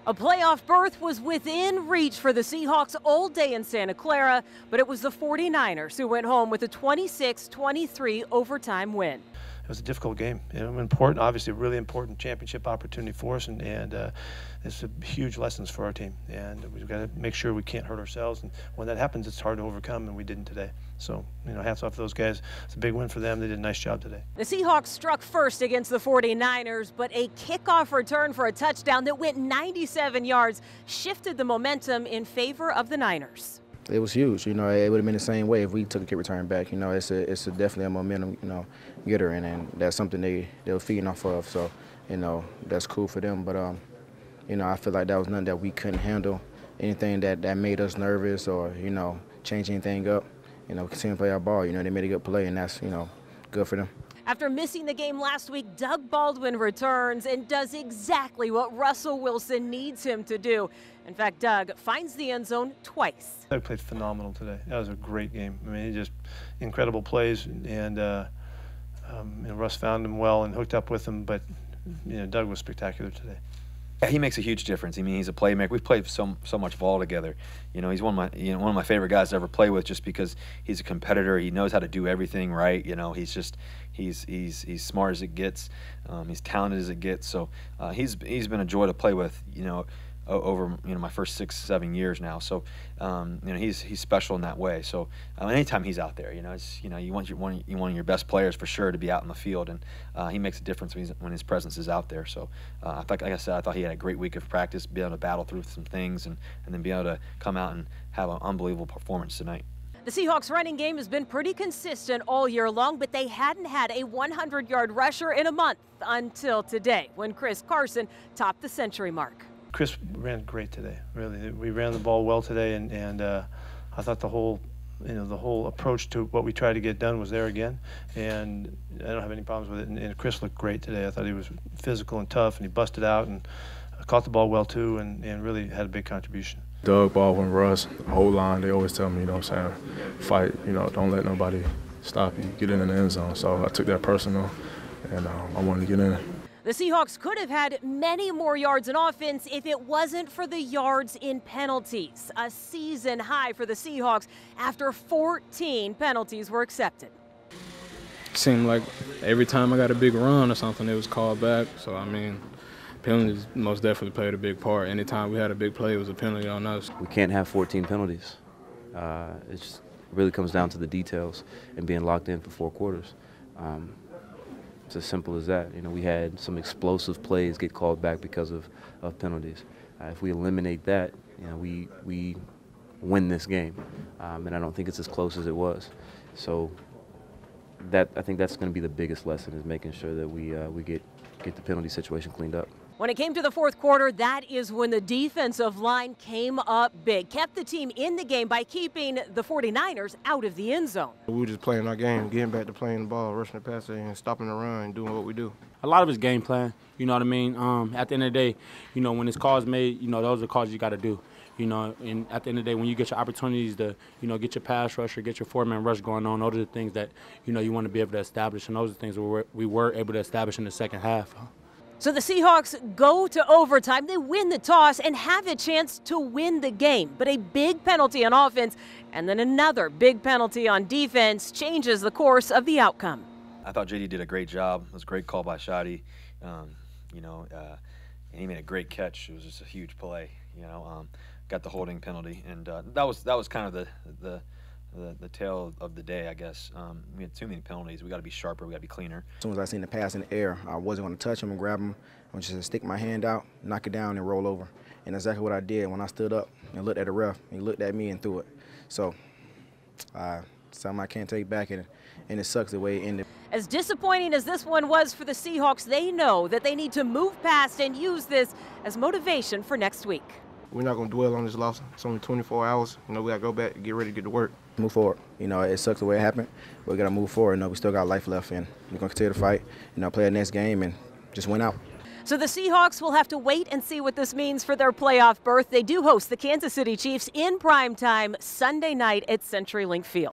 A playoff berth was within reach for the Seahawks all day in Santa Clara, but it was the 49ers who went home with a 26-23 overtime win. It was a difficult game. Important, obviously, a really important championship opportunity for us, and it's a huge lessons for our team. And we've got to make sure we can't hurt ourselves. And when that happens, it's hard to overcome, and we didn't today. So, hats off to those guys. It's a big win for them. They did a nice job today. The Seahawks struck first against the 49ers, but a kickoff return for a touchdown that went 97 yards shifted the momentum in favor of the Niners. It was huge. It would have been the same way if we took a kick return back. It's definitely a momentum, getter, and that's something they were feeding off of. So, that's cool for them. But, I feel like that was nothing that we couldn't handle. Anything that made us nervous or, change anything up, continue to play our ball. They made a good play, and that's, good for them. After missing the game last week, Doug Baldwin returns and does exactly what Russell Wilson needs him to do. In fact, Doug finds the end zone twice. Doug played phenomenal today. That was a great game. He just incredible plays, and Russ found him well and hooked up with him. But Doug was spectacular today. Yeah, he makes a huge difference. He's a playmaker. We've played so much ball together. He's one of my favorite guys to ever play with, just because he's a competitor. He knows how to do everything right. He's smart as it gets. He's talented as it gets. So he's been a joy to play with. Over my first 6-7 years now. So he's special in that way. So anytime he's out there, you want one of your best players for sure to be out in the field, and he makes a difference when his presence is out there. So like I said, I thought he had a great week of practice, be able to battle through some things, and then be able to come out and have an unbelievable performance tonight. The Seahawks running game has been pretty consistent all year long, but they hadn't had a 100-yard rusher in a month until today, when Chris Carson topped the century mark. Chris ran great today, really. We ran the ball well today, and I thought the whole approach to what we tried to get done was there again, and I don't have any problems with it. And Chris looked great today. I thought he was physical and tough, and he busted out and caught the ball well too, and really had a big contribution. Doug, Baldwin, Russ, the whole line, they always tell me, fight, don't let nobody stop you, get in the end zone. So I took that personal, and I wanted to get in. The Seahawks could have had many more yards in offense if it wasn't for the yards in penalties. A season high for the Seahawks after 14 penalties were accepted. Seemed like every time I got a big run or something, it was called back. So, penalties most definitely played a big part. Anytime we had a big play, it was a penalty on us. We can't have 14 penalties. It just really comes down to the details and being locked in for 4 quarters. It's as simple as that. We had some explosive plays get called back because of penalties. If we eliminate that, we win this game, and I don't think it's as close as it was. So I think that's going to be the biggest lesson, is making sure that we get the penalty situation cleaned up. When it came to the fourth quarter, that is when the defensive line came up big, kept the team in the game by keeping the 49ers out of the end zone. We were just playing our game, getting back to playing the ball, rushing the passer, and stopping the run, and doing what we do. A lot of it's game plan, you know what I mean? At the end of the day, when it's calls made, those are the calls you got to do. And at the end of the day, when you get your opportunities to, get your pass rush or get your 4-man rush going on, those are the things that, you want to be able to establish, and those are the things we were able to establish in the second half. So the Seahawks go to overtime. They win the toss and have a chance to win the game. But a big penalty on offense and then another big penalty on defense changes the course of the outcome. I thought JD did a great job. It was a great call by Shotty, and he made a great catch. It was just a huge play. Got the holding penalty, and that was kind of the tale of the day, I guess. We had too many penalties. We got to be sharper. We got to be cleaner. As soon as I seen the pass in the air, I wasn't going to touch him and grab him. I was just going to stick my hand out, knock it down, and roll over. And that's exactly what I did when I stood up and looked at the ref. He looked at me and threw it. So, something I can't take back, and it sucks the way it ended. As disappointing as this one was for the Seahawks, they know that they need to move past and use this as motivation for next week. We're not going to dwell on this loss. It's only 24 hours. We got to go back and get ready to get to work. Move forward. It sucks the way it happened, but we got to move forward. We still got life left, and we're going to continue to fight, play our next game, and just win out. So the Seahawks will have to wait and see what this means for their playoff berth. They do host the Kansas City Chiefs in primetime Sunday night at CenturyLink Field.